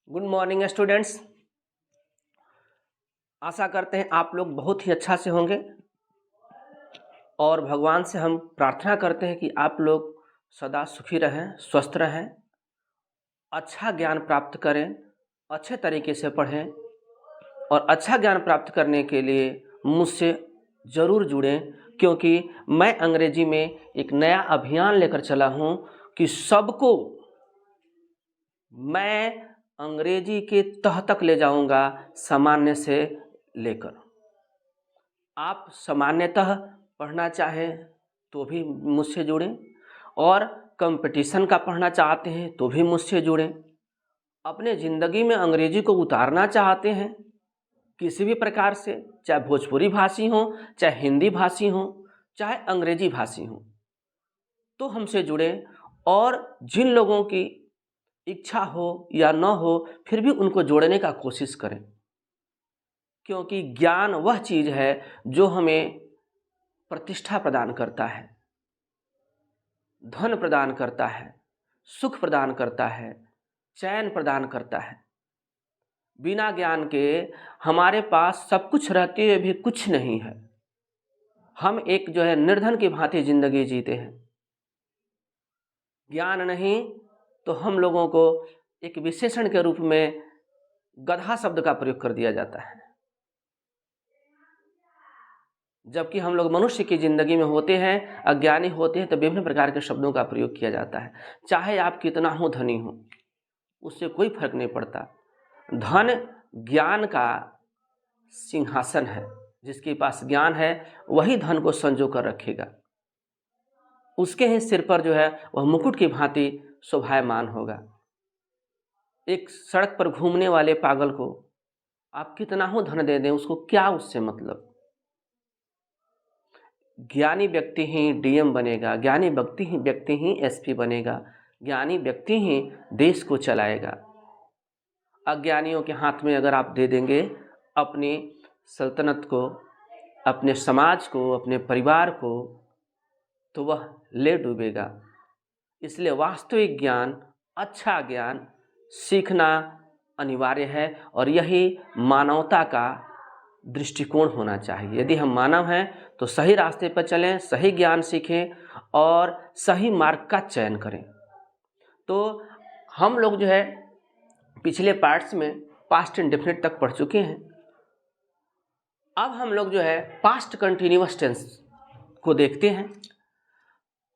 Good morning students. आशा करते हैं आप लोग बहुत ही अच्छा से होंगे और भगवान से हम प्रार्थना करते हैं कि आप लोग सदा सुखी रहें, स्वस्थ रहें, अच्छा ज्ञान प्राप्त करें, अच्छे तरीके से पढ़ें और अच्छा ज्ञान प्राप्त करने के लिए मुझसे ज़रूर जुड़ें, क्योंकि मैं अंग्रेजी में एक नया अभियान लेकर चला हूँ कि सबको मैं अंग्रेजी के तह तक ले जाऊंगा, सामान्य से लेकर। आप सामान्यतः पढ़ना चाहें तो भी मुझसे जुड़ें और कंपटीशन का पढ़ना चाहते हैं तो भी मुझसे जुड़ें। अपने ज़िंदगी में अंग्रेजी को उतारना चाहते हैं किसी भी प्रकार से, चाहे भोजपुरी भाषी हो, चाहे हिंदी भाषी हो, चाहे अंग्रेजी भाषी हो, तो हमसे जुड़ें। और जिन लोगों की इच्छा हो या न हो, फिर भी उनको जोड़ने का कोशिश करें, क्योंकि ज्ञान वह चीज़ है जो हमें प्रतिष्ठा प्रदान करता है, धन प्रदान करता है, सुख प्रदान करता है, चैन प्रदान करता है। बिना ज्ञान के हमारे पास सब कुछ रहते हुए भी कुछ नहीं है। हम एक निर्धन की भांति जिंदगी जीते हैं। ज्ञान नहीं तो हम लोगों को एक विशेषण के रूप में गधा शब्द का प्रयोग कर दिया जाता है, जबकि हम लोग मनुष्य की जिंदगी में होते हैं, अज्ञानी होते हैं तो विभिन्न प्रकार के शब्दों का प्रयोग किया जाता है। चाहे आप कितना हो धनी हो, उससे कोई फर्क नहीं पड़ता। धन ज्ञान का सिंहासन है। जिसके पास ज्ञान है वही धन को संजो कर रखेगा। उसके ही सिर पर वह मुकुट की भांति शोभायमान होगा। एक सड़क पर घूमने वाले पागल को आप कितना हो धन दे दें, उसको क्या उससे मतलब। ज्ञानी व्यक्ति ही डीएम बनेगा, ज्ञानी व्यक्ति ही एसपी बनेगा, ज्ञानी व्यक्ति ही देश को चलाएगा। अज्ञानियों के हाथ में अगर आप दे देंगे अपनी सल्तनत को, अपने समाज को, अपने परिवार को, तो वह ले डूबेगा। इसलिए वास्तविक ज्ञान, अच्छा ज्ञान सीखना अनिवार्य है और यही मानवता का दृष्टिकोण होना चाहिए। यदि हम मानव हैं तो सही रास्ते पर चलें, सही ज्ञान सीखें और सही मार्ग का चयन करें। तो हम लोग पिछले पार्ट्स में पास्ट इंडेफिनिट तक पढ़ चुके हैं। अब हम लोग पास्ट कंटिन्यूअस टेंस को देखते हैं।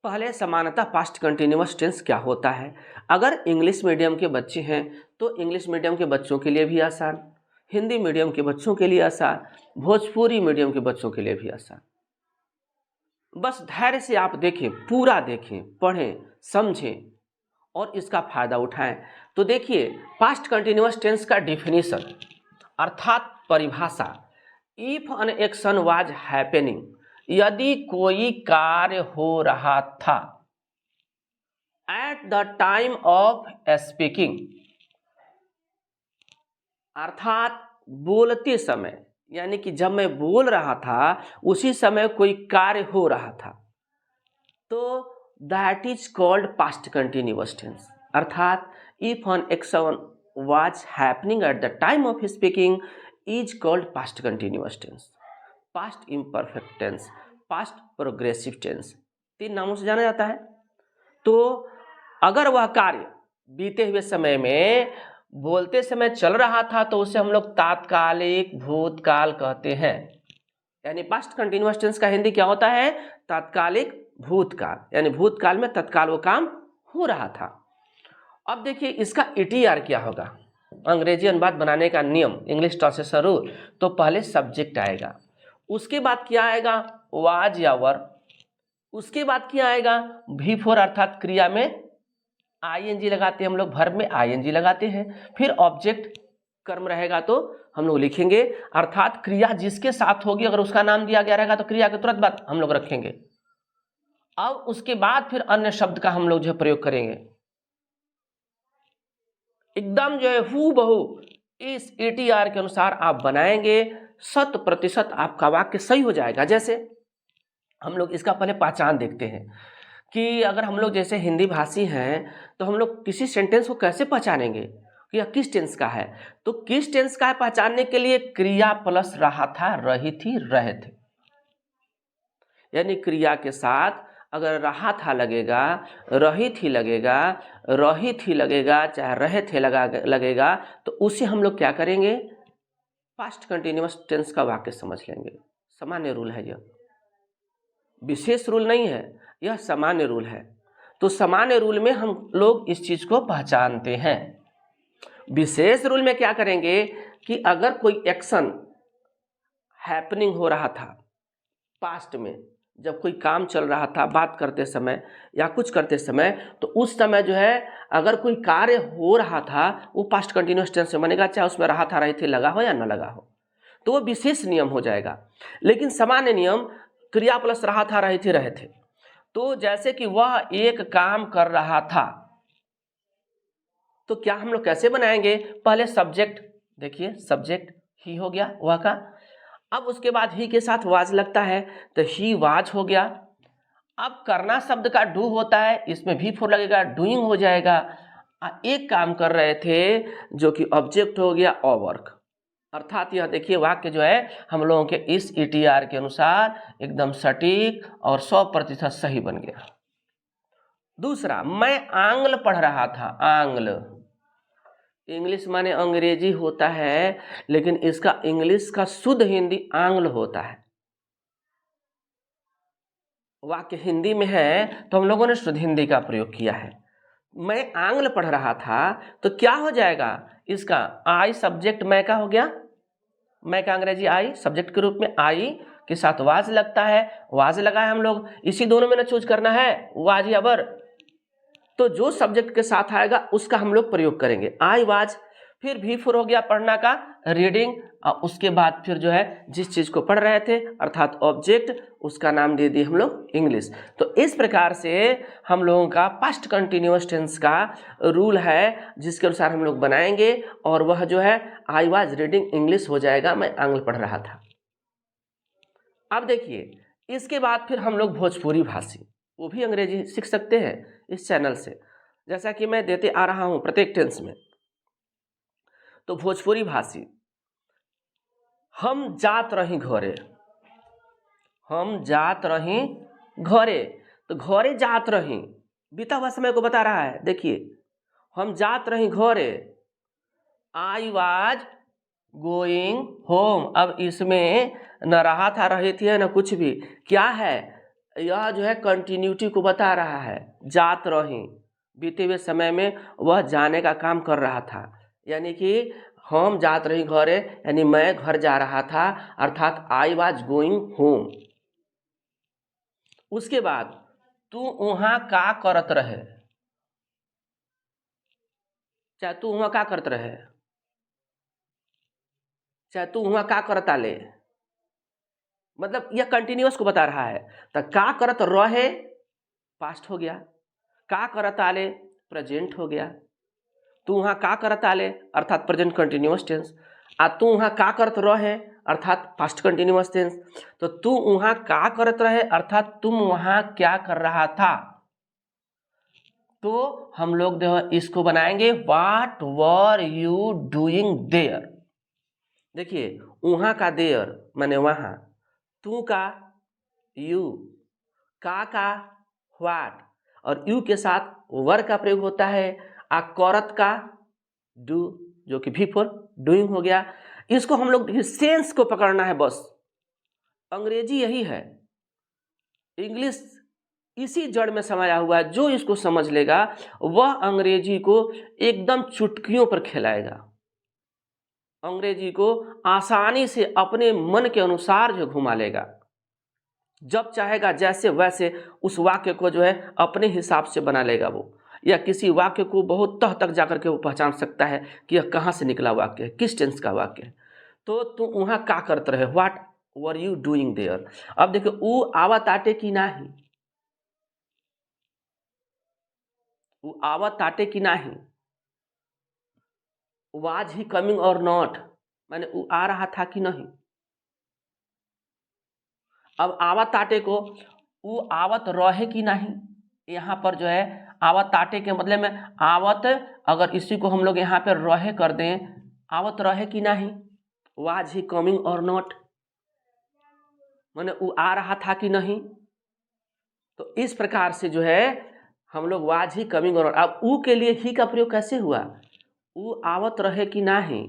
पहले सामान्यतः पास्ट कंटिन्यूअस टेंस क्या होता है। अगर इंग्लिश मीडियम के बच्चे हैं तो इंग्लिश मीडियम के बच्चों के लिए भी आसान, हिंदी मीडियम के बच्चों के लिए आसान, भोजपुरी मीडियम के बच्चों के लिए भी आसान। बस धैर्य से आप देखें, पूरा देखें, पढ़ें, समझें और इसका फायदा उठाएं। तो देखिए, पास्ट कंटिन्यूअस टेंस का डिफिनीशन अर्थात परिभाषा। If an action was happening, यदि कोई कार्य हो रहा था, eight the time of speaking, अर्थात बोलते समय, यानी कि जब मैं बोल रहा था उसी समय कोई कार्य हो रहा था, तो that is called past continuous tense. अर्थात if an action was happening at the time of speaking is called past continuous tense. Past imperfect tense, past progressive tense, 3 नामों से जाना जाता है। तो अगर वह कार्य बीते हुए समय में बोलते समय चल रहा था तो उसे हम लोग तात्कालिक भूतकाल कहते हैं। यानी पास्ट कंटिन्यूअस टेंस का हिंदी क्या होता है? तात्कालिक भूतकाल, यानी भूतकाल में तत्काल वो काम हो रहा था। अब देखिए इसका ईटीआर क्या होगा, अंग्रेजी अनुवाद बनाने का नियम, इंग्लिश ट्रांसलेशन रूल। तो पहले सब्जेक्ट आएगा, उसके बाद क्या आएगा? वाज या वर, उसके बाद क्या आएगा? भी फोर, अर्थात क्रिया में आईएनजी लगाते हैं हम लोग, वर्ब में आईएनजी लगाते हैं। फिर ऑब्जेक्ट कर्म रहेगा तो हम लोग लिखेंगे, अर्थात क्रिया जिसके साथ होगी, अगर उसका नाम दिया गया रहेगा तो क्रिया के तुरंत बाद हम लोग रखेंगे। अब उसके बाद फिर अन्य शब्द का हम लोग प्रयोग करेंगे। एकदम हूबहू इस ईटीआर के अनुसार आप बनाएंगे, 100% आपका वाक्य सही हो जाएगा। जैसे हम लोग इसका पहले पहचान देखते हैं कि अगर हम लोग जैसे हिंदी भाषी हैं तो हम लोग किसी सेंटेंस को कैसे पहचानेंगे। कि यह किस टेंस का है। तो किस टेंस का है पहचानने के लिए क्रिया प्लस रहा था, रही थी, रहे थे, यानी क्रिया के साथ अगर रहा था लगेगा, रही थी लगेगा, रही थी लगेगा, चाहे रहे थे लगेगा, तो उसे हम लोग क्या करेंगे, पास्ट कंटिन्यूअस टेंस का वाक्य समझ लेंगे। सामान्य रूल है, यह विशेष रूल नहीं है, यह सामान्य रूल है। तो सामान्य रूल में हम लोग इस चीज को पहचानते हैं। विशेष रूल में क्या करेंगे कि अगर कोई एक्शन हैपनिंग हो रहा था पास्ट में, जब कोई काम चल रहा था बात करते समय या कुछ करते समय, तो उस समय जो है अगर कोई कार्य हो रहा था वो पास्ट कंटिन्यूअस टेंस में बनेगा, चाहे उसमें रहा था, रही थी लगा हो या न लगा हो, तो वो विशेष नियम हो जाएगा। लेकिन सामान्य नियम क्रिया प्लस रहा था, रहे थे, रहे थे। तो जैसे कि वह एक काम कर रहा था, तो क्या हम लोग कैसे बनाएंगे, पहले सब्जेक्ट, देखिए सब्जेक्ट ही हो गया वह का, अब उसके बाद ही के साथ वाज लगता है तो ही वाज हो गया। अब करना शब्द का डू होता है, इसमें भी फोर लगेगा, डूइंग हो जाएगा। एक काम कर रहे थे जो कि ऑब्जेक्ट हो गया और वर्क, अर्थात यह देखिए वाक्य जो है हम लोगों के इस ईटीआर के अनुसार एकदम सटीक और 100% सही बन गया। दूसरा, मैं आंग्ल पढ़ रहा था, आंग्ल इंग्लिश माने अंग्रेजी होता है, लेकिन इसका इंग्लिश का शुद्ध हिंदी आंग्ल होता है। वाक्य हिंदी में है तो हम लोगों ने शुद्ध हिंदी का प्रयोग किया है। मैं आंग्ल पढ़ रहा था तो क्या हो जाएगा, इसका आई सब्जेक्ट मैं का हो गया, मैं का अंग्रेजी आई सब्जेक्ट के रूप में, आई के साथ वाज लगता है, वाज लगा है हम लोग, इसी दोनों में ना चूज करना है वाज या वर, तो जो सब्जेक्ट के साथ आएगा उसका हम लोग प्रयोग करेंगे, आई वाज। फिर भी फोर हो गया पढ़ना का, रीडिंग, और उसके बाद फिर जो है जिस चीज को पढ़ रहे थे अर्थात ऑब्जेक्ट, उसका नाम दे दिए हम लोग इंग्लिश। तो इस प्रकार से हम लोगों का पास्ट कंटिन्यूअस टेंस का रूल है जिसके अनुसार हम लोग बनाएंगे, और वह जो है आई वाज रीडिंग इंग्लिश हो जाएगा, मैं आंग्ल पढ़ रहा था। अब देखिए इसके बाद फिर हम लोग भोजपुरी भाषी, वो भी अंग्रेजी सीख सकते हैं इस चैनल से, जैसा कि मैं देते आ रहा हूं प्रत्येक टेंस में। तो भोजपुरी भाषी, हम जात रही घरे, हम जात रही घरे, तो घरे जात रही बीता हुआ समय को बता रहा है। देखिए हम जात रही घरे, आई वाज गोइंग होम। अब इसमें न रहा था, रही थी, न कुछ भी, क्या है यह जो है कंटिन्यूटी को बता रहा है। जात रही बीते हुए समय में वह जाने का काम कर रहा था, यानी कि हम जात रही घरे यानी मैं घर जा रहा था, अर्थात आई वाज गोइंग होम। उसके बाद तू वहां का करत रहे, चाहे तू वहां का करत रहे, चाहे तू वहां का करत आले, मतलब यह कंटिन्यूअस को बता रहा है। तो का करत रहे पास्ट हो गया, का करत आले प्रेजेंट हो गया, तू वहां का करत आले अर्थात प्रेजेंट कंटिन्यूअस टेंस, आ तू वहां का करत रहे अर्थात पास्ट कंटिन्यूअस टेंस। तो तू वहां का करत रहे अर्थात तुम वहां क्या कर रहा था। तो हम लोग इसको बनाएंगे what were you doing there. देखिए वहां का देयर माने वहां, तू का यू, का व्हाट, और यू के साथ वर का प्रयोग होता है, आ करत का डू जो कि भी फॉर डूइंग हो गया। इसको हम लोग सेंस को पकड़ना है बस, अंग्रेजी यही है, इंग्लिश इसी जड़ में समाया हुआ है। जो इसको समझ लेगा वह अंग्रेजी को एकदम चुटकियों पर खिलाएगा, अंग्रेजी को आसानी से अपने मन के अनुसार जो घुमा लेगा, जब चाहेगा जैसे वैसे उस वाक्य को जो है अपने हिसाब से बना लेगा वो, या किसी वाक्य को बहुत तह तक जाकर के वो पहचान सकता है कि यह कहाँ से निकला वाक्य है, किस टेंस का वाक्य है। तो तुम वहां का करते रहे, what were you doing there. अब देखो ऊ आवत आटे की नाही, ऊ आवत आटे की नाही, वाज ही कमिंग और नॉट, माने ऊ आ रहा था कि नहीं। अब आवत आटे को ऊ आवत रहे कि नहीं, यहाँ पर जो है आवत ताटे के बदले में आवत, अगर इसी को हम लोग यहाँ पे रहे कर दें, आवत रहे कि नहीं, वाज ही कमिंग और नॉट, माने वो आ रहा था कि नहीं। तो इस प्रकार से जो है हम लोग वाज ही कमिंग और, अब ऊ के लिए ही का प्रयोग कैसे हुआ, ऊ आवत रहे कि नहीं,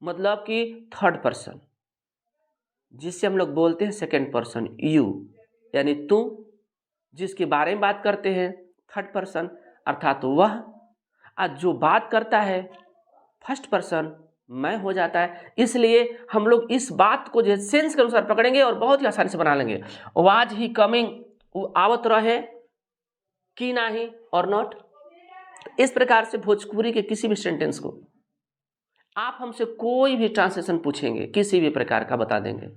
मतलब कि थर्ड पर्सन, जिससे हम लोग बोलते हैं सेकंड पर्सन, यू यानी तू, जिसके बारे में बात करते हैं थर्ड पर्सन अर्थात वह, आज जो बात करता है फर्स्ट पर्सन मैं हो जाता है। इसलिए हम लोग इस बात को जो सेंस के अनुसार पकड़ेंगे और बहुत ही आसानी से बना लेंगे। वाज ही कमिंग, वो आवत रहे कि नहीं और नॉट। इस प्रकार से भोजपुरी के किसी भी सेंटेंस को आप हमसे कोई भी ट्रांसलेशन पूछेंगे किसी भी प्रकार का बता देंगे।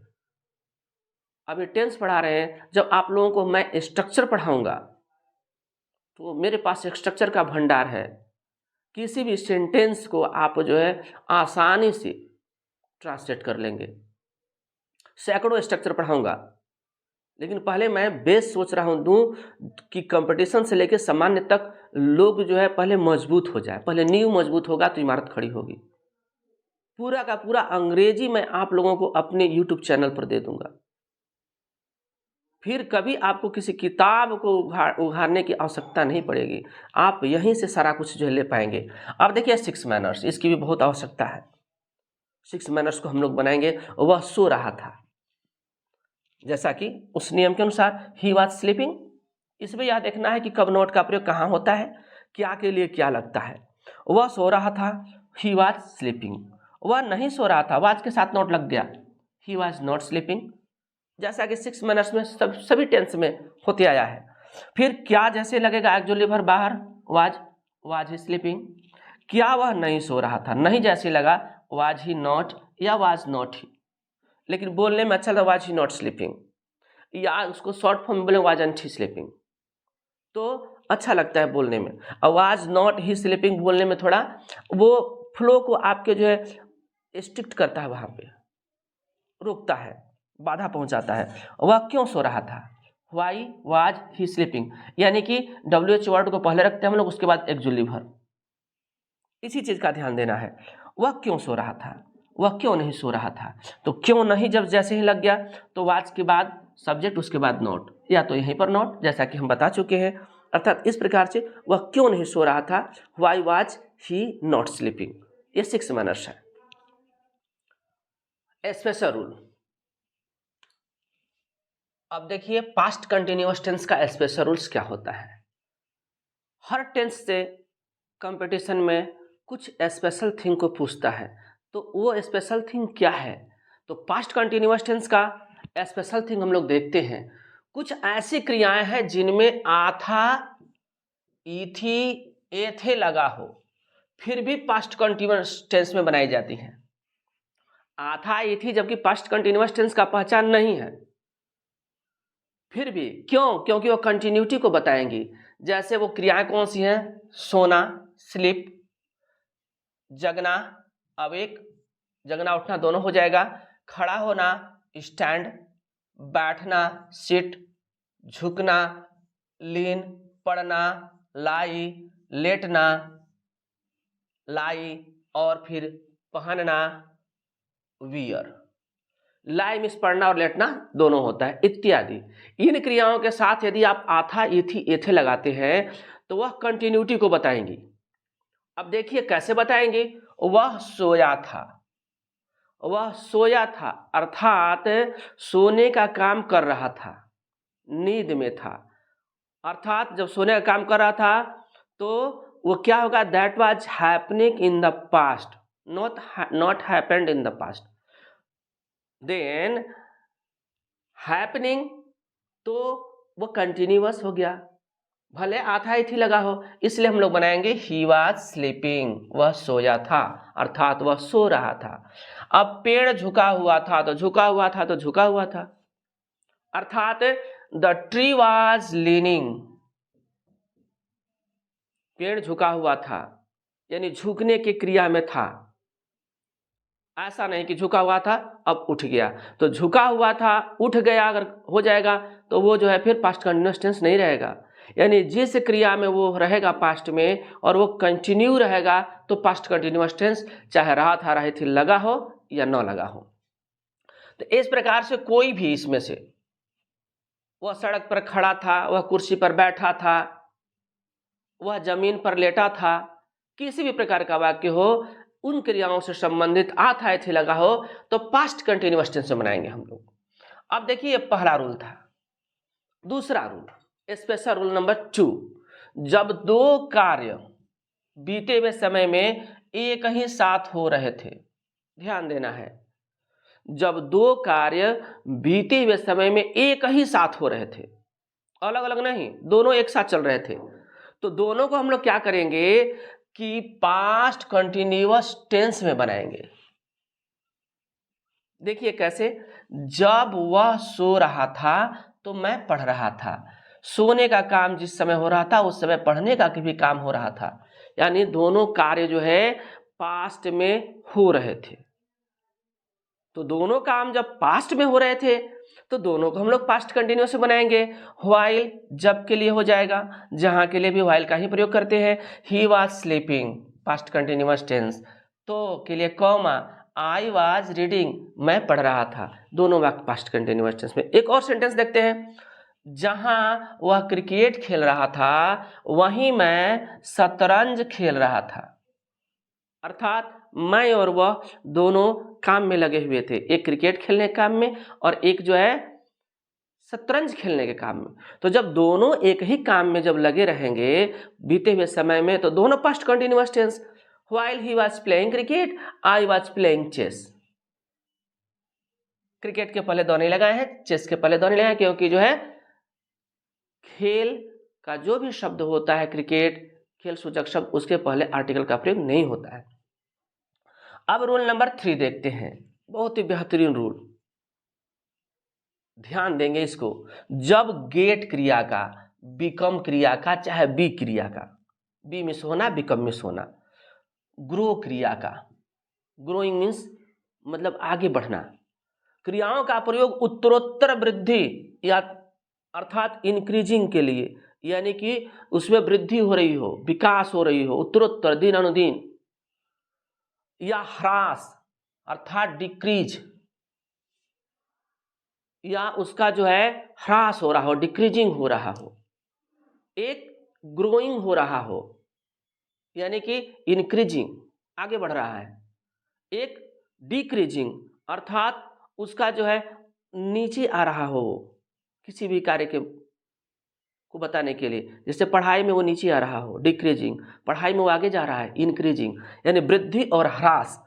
अभी टेंस पढ़ा रहे हैं, जब आप लोगों को मैं स्ट्रक्चर पढ़ाऊंगा तो मेरे पास एक स्ट्रक्चर का भंडार है, किसी भी सेंटेंस को आप जो है आसानी से ट्रांसलेट कर लेंगे। सैकड़ों स्ट्रक्चर पढ़ाऊंगा, लेकिन पहले मैं बेस सोच रहा हूँ कि कंपटीशन से लेकर सामान्य तक लोग जो है पहले मजबूत हो जाए, पहले नींव मजबूत होगा तो इमारत खड़ी होगी। पूरा का पूरा अंग्रेजी मैं आप लोगों को अपने यूट्यूब चैनल पर दे दूंगा, फिर कभी आपको किसी किताब को उघाड़ने की आवश्यकता नहीं पड़ेगी, आप यहीं से सारा कुछ जो है ले पाएंगे। अब देखिए 6 मैनर्स, इसकी भी बहुत आवश्यकता है। 6 मैनर्स को हम लोग बनाएंगे। वह सो रहा था, जैसा कि उस नियम के अनुसार ही वॉज स्लीपिंग। इसमें यह देखना है कि कब नोट का प्रयोग कहाँ होता है, क्या के लिए क्या लगता है। वह सो रहा था, ही वॉज स्लीपिंग। वह नहीं सो रहा था, वाज के साथ नोट लग गया, ही वॉज नॉट स्लीपिंग, जैसा कि 6 मैनर्स में सभी टेंस में होते आया है। फिर क्या जैसे लगेगा एक्चुअली भर बाहर, वाज ही स्लीपिंग। क्या वह नहीं सो रहा था, नहीं जैसे लगा वाज ही नॉट या वाज नॉट ही, लेकिन बोलने में अच्छा लगा वाज ही नॉट स्लीपिंग, या उसको शॉर्ट फॉर्म में बोले वाजंट ही स्लीपिंग, तो अच्छा लगता है बोलने में। और वाज नॉट ही स्लीपिंग बोलने में थोड़ा वो फ्लो को आपके जो है स्ट्रिक्ट करता है, वहाँ पे रोकता है, बाधा पहुंचाता है। वह क्यों सो रहा था, वाई वाज ही स्लीपिंग, यानी कि WH वर्ड को पहले रखते हैं हम लोग, उसके बाद एक्जुअली भर, इसी चीज का ध्यान देना है। वह क्यों सो रहा था, वह क्यों नहीं सो रहा था, तो क्यों नहीं जब जैसे ही लग गया तो वाज के बाद सब्जेक्ट, उसके बाद नोट, या तो यहीं पर नोट, जैसा कि हम बता चुके हैं। अर्थात इस प्रकार से वह क्यों नहीं सो रहा था, why was he not sleeping. ये 6 मैनर्स है। स्पेशल रूल, अब देखिए पास्ट कंटिन्यूअस टेंस का स्पेशल रूल्स क्या होता है। हर टेंस से कंपटीशन में कुछ स्पेशल थिंग को पूछता है, तो वो स्पेशल थिंग क्या है। तो पास्ट कंटिन्यूअस टेंस का स्पेशल थिंग हम लोग देखते हैं। कुछ ऐसी क्रियाएं हैं जिनमें आथा ईथी एथे लगा हो, फिर भी पास्ट कंटिन्यूअस टेंस में बनाई जाती हैं। आथा ईथी जबकि पास्ट कंटिन्यूअस टेंस का पहचान नहीं है, फिर भी क्यों, क्योंकि वो कंटिन्यूटी को बताएंगी। जैसे वो क्रियाएं कौन सी हैं, सोना स्लीप, जगना अवेक, जगना उठना दोनों हो जाएगा, खड़ा होना स्टैंड, बैठना सिट, झुकना लीन, पढ़ना लाई, लेटना लाई, और फिर पहनना वियर। लाई मीन्स पढ़ना और लेटना दोनों होता है इत्यादि। इन क्रियाओं के साथ यदि आप आथा इथी एथे लगाते हैं तो वह कंटिन्यूटी को बताएंगी। अब देखिए कैसे बताएंगे, वह सोया था, वह सोया था अर्थात सोने का काम कर रहा था, नींद में था, अर्थात जब सोने का काम कर रहा था तो वो क्या होगा, that was happening in the past, not happened in the past. Then happening तो वो कंटिन्यूअस हो गया, भले आथा ही थी लगा हो, इसलिए हम लोग बनाएंगे ही वाज स्लीपिंग, वह सोया था अर्थात वह सो रहा था। अब पेड़ झुका हुआ था तो झुका हुआ था तो झुका हुआ था, अर्थात द ट्री वाज लीनिंग, पेड़ झुका हुआ था यानी झुकने की क्रिया में था। ऐसा नहीं कि झुका हुआ था अब उठ गया, तो झुका हुआ था उठ गया अगर हो जाएगा तो वो जो है फिर पास्ट कंटिन्यूअस टेंस नहीं रहेगा। यानी जिस क्रिया में वो रहेगा पास्ट में और वो कंटिन्यू रहेगा तो पास्ट कंटिन्यूअस टेंस, चाहे रहा था, रही थी, लगा हो या न लगा हो। तो इस प्रकार से कोई भी इसमें से, वह सड़क पर खड़ा था, वह कुर्सी पर बैठा था, वह जमीन पर लेटा था, किसी भी प्रकार का वाक्य हो, उन क्रियाओं से संबंधित आ था, थी, लगा हो, तो पास्ट कंटिन्यूअस टेंस में बनाएंगे हम लोग। अब देखिए ये पहला रूल था। दूसरा रूल, स्पेशल रूल नंबर 2, जब दो कार्य बीते हुए समय में एक ही साथ हो रहे थे, ध्यान देना है, जब दो कार्य बीते हुए समय में एक ही साथ हो रहे थे, अलग अलग नहीं, दोनों एक साथ चल रहे थे, तो दोनों को हम लोग क्या करेंगे कि पास्ट कंटिन्यूअस टेंस में बनाएंगे। देखिए कैसे, जब वह सो रहा था तो मैं पढ़ रहा था। सोने का काम जिस समय हो रहा था उस समय पढ़ने का भी काम हो रहा था, यानी दोनों कार्य जो है पास्ट में हो रहे थे। तो दोनों काम जब पास्ट में हो रहे थे तो दोनों को हम लोग पास्ट कंटिन्यूअस में बनाएंगे। व्हाइल जब के लिए हो जाएगा, जहां के लिए भी व्हाइल का ही प्रयोग करते हैं। He was sleeping, past continuous tense. तो के लिए कॉमा, आई वाज रीडिंग, मैं पढ़ रहा था, दोनों वाक्य पास्ट कंटिन्यूअस टेंस में। एक और सेंटेंस देखते हैं, जहां वह क्रिकेट खेल रहा था वहीं मैं शतरंज खेल रहा था। अर्थात मैं और वह दोनों काम में लगे हुए थे, एक क्रिकेट खेलने के काम में और एक जो है शतरंज खेलने के काम में। तो जब दोनों एक ही काम में जब लगे रहेंगे बीते हुए समय में, तो दोनों past continuous tense. While he was playing cricket, I was playing chess. Cricket के पहले दो नहीं लगाए हैं, चेस के पहले दो नहीं लगाए, क्योंकि जो है खेल का जो भी शब्द होता है, क्रिकेट खेल सूचक शब्द, उसके पहले आर्टिकल का प्रयोग नहीं होता है। अब रूल नंबर 3 देखते हैं, बहुत ही बेहतरीन रूल, ध्यान देंगे इसको। जब गेट क्रिया का, बिकम क्रिया का, चाहे बी क्रिया का, बी मिस होना, बिकम मिस होना, ग्रो क्रिया का, ग्रोइंग मीन्स मतलब आगे बढ़ना, क्रियाओं का प्रयोग उत्तरोत्तर वृद्धि या अर्थात इंक्रीजिंग के लिए, यानी कि उसमें वृद्धि हो रही हो, विकास हो रही हो, उत्तरोत्तर, दिन अनुदिन, या ह्रास अर्थात डिक्रीज, या उसका जो है ह्रास हो रहा हो, डिक्रीजिंग हो रहा हो, एक ग्रोइंग हो रहा हो यानी कि इंक्रीजिंग आगे बढ़ रहा है, एक डिक्रीजिंग अर्थात उसका जो है नीचे आ रहा हो, किसी भी कार्य के को बताने के लिए, जैसे पढ़ाई में वो नीचे आ रहा हो, डिक्रीजिंग, पढ़ाई में वो आगे जा रहा है, इंक्रीजिंग, यानी वृद्धि और ह्रास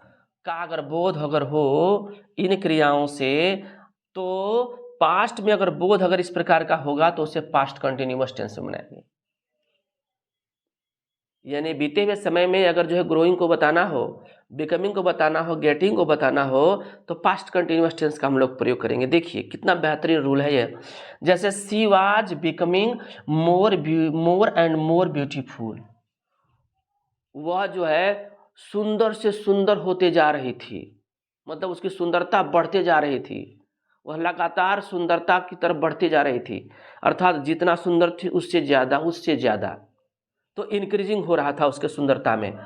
का अगर बोध अगर हो इन क्रियाओं से, तो पास्ट में अगर बोध अगर इस प्रकार का होगा तो उसे पास्ट कंटिन्यूअस टेंस में बनाएंगे। यानी बीते हुए समय में अगर जो है ग्रोइंग को बताना हो, बिकमिंग को बताना हो, गेटिंग को बताना हो, तो पास्ट कंटिन्यूअस टेंस का हम लोग प्रयोग करेंगे। देखिए कितना बेहतरीन रूल है ये। जैसे she was becoming more and more beautiful, वह जो है सुंदर से सुंदर होते जा रही थी, मतलब उसकी सुंदरता बढ़ते जा रही थी, वह लगातार सुंदरता की तरफ बढ़ती जा रही थी, अर्थात जितना सुंदर थी उससे ज़्यादा, तो इंक्रीजिंग हो रहा था उसके सुंदरता में,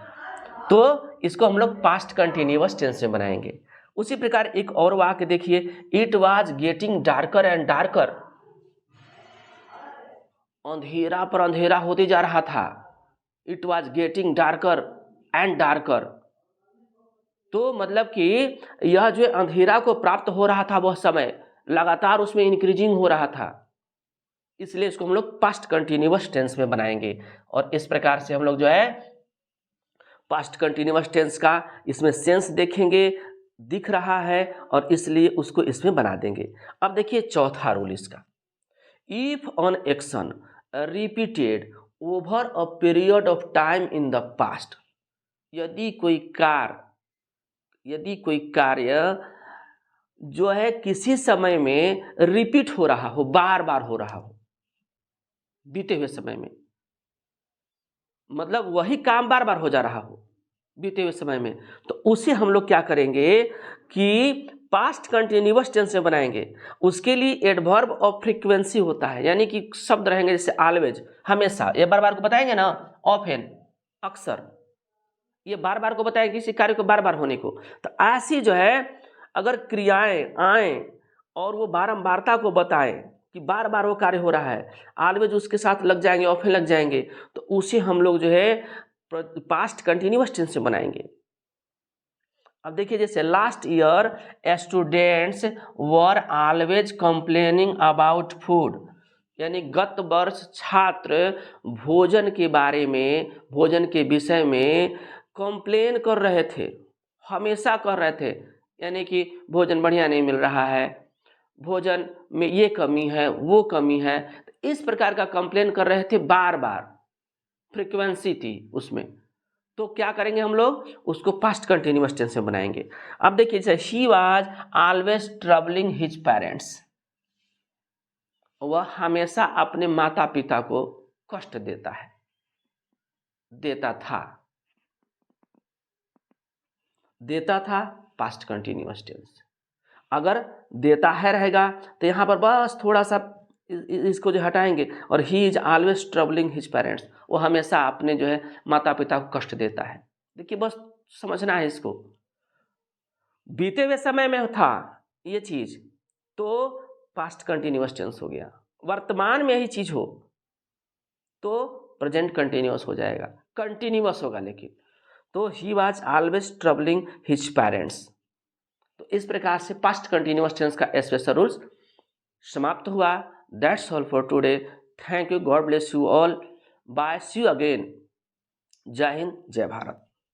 तो इसको हम लोग पास्ट कंटिन्यूअस टेंस में बनाएंगे। उसी प्रकार एक और वाक्य देखिए, it was getting darker and darker, अंधेरा पर अंधेरा होते जा रहा था, it was getting darker and darker, तो मतलब कि यह जो अंधेरा को प्राप्त हो रहा था वह समय लगातार उसमें इंक्रीजिंग हो रहा था, इसलिए इसको हम लोग पास्ट कंटिन्यूअस टेंस में बनाएंगे। और इस प्रकार से हम लोग जो है पास्ट कंटिन्यूअस टेंस का इसमें सेंस देखेंगे, दिख रहा है, और इसलिए उसको इसमें बना देंगे। अब देखिए चौथा रूल इसका, if on action repeated over a period of time in the past, यदि कोई कार्य जो है किसी समय में रिपीट हो रहा हो, बार बार हो रहा हो बीते हुए समय में, मतलब वही काम बार बार हो जा रहा हो बीते हुए समय में, तो उसे हम लोग क्या करेंगे कि पास्ट कंटिन्यूअस टेंस में बनाएंगे उसके लिए एडवर्ब ऑफ फ्रीक्वेंसी होता है, यानी कि शब्द रहेंगे जैसे ऑलवेज, हमेशा, ये बार बार को बताएंगे ना, ऑफन, अक्सर, ये बार बार को बताएंगे किसी कार्य को बार बार होने को। तो ऐसी जो है अगर क्रियाएं आए और वो बारंबारता को बताएं कि बार बार वो कार्य हो रहा है, ऑलवेज उसके साथ लग जाएंगे, ऑफन लग जाएंगे, तो उसे हम लोग जो है पास्ट कंटिन्यूअस टेंस में बनाएंगे। अब देखिए जैसे last year students were always complaining about food, यानी गत वर्ष छात्र भोजन के बारे में, भोजन के विषय में कंप्लेन कर रहे थे, हमेशा कर रहे थे, यानी कि भोजन बढ़िया नहीं मिल रहा है, भोजन में ये कमी है, वो कमी है, तो इस प्रकार का कंप्लेन कर रहे थे, बार बार फ्रीक्वेंसी थी उसमें। तो क्या करेंगे हम लोग, उसको पास्ट कंटिन्यूअस टेंस में बनाएंगे। अब देखिए जैसे she was always troubling his parents, वह हमेशा अपने माता पिता को कष्ट देता है, देता था, देता था, पास्ट कंटिन्यूअस टेंस। अगर देता है रहेगा तो यहाँ पर बस थोड़ा सा इसको जो हटाएंगे, और he is always troubling his parents, वो हमेशा अपने जो है माता पिता को कष्ट देता है। देखिए बस समझना है इसको, बीते हुए समय में था ये चीज तो पास्ट कंटिन्यूअस टेंस हो गया, वर्तमान में ही चीज हो तो प्रेजेंट कंटिन्यूअस हो जाएगा, कंटिन्यूअस होगा लेकिन। तो he was always troubling his parents. तो इस प्रकार से पास्ट कंटिन्यूअस टेंस का स्पेशल रूल्स समाप्त हुआ। That's all for today, thank you, God bless you all, bye, see you again, जय हिंद, जय भारत।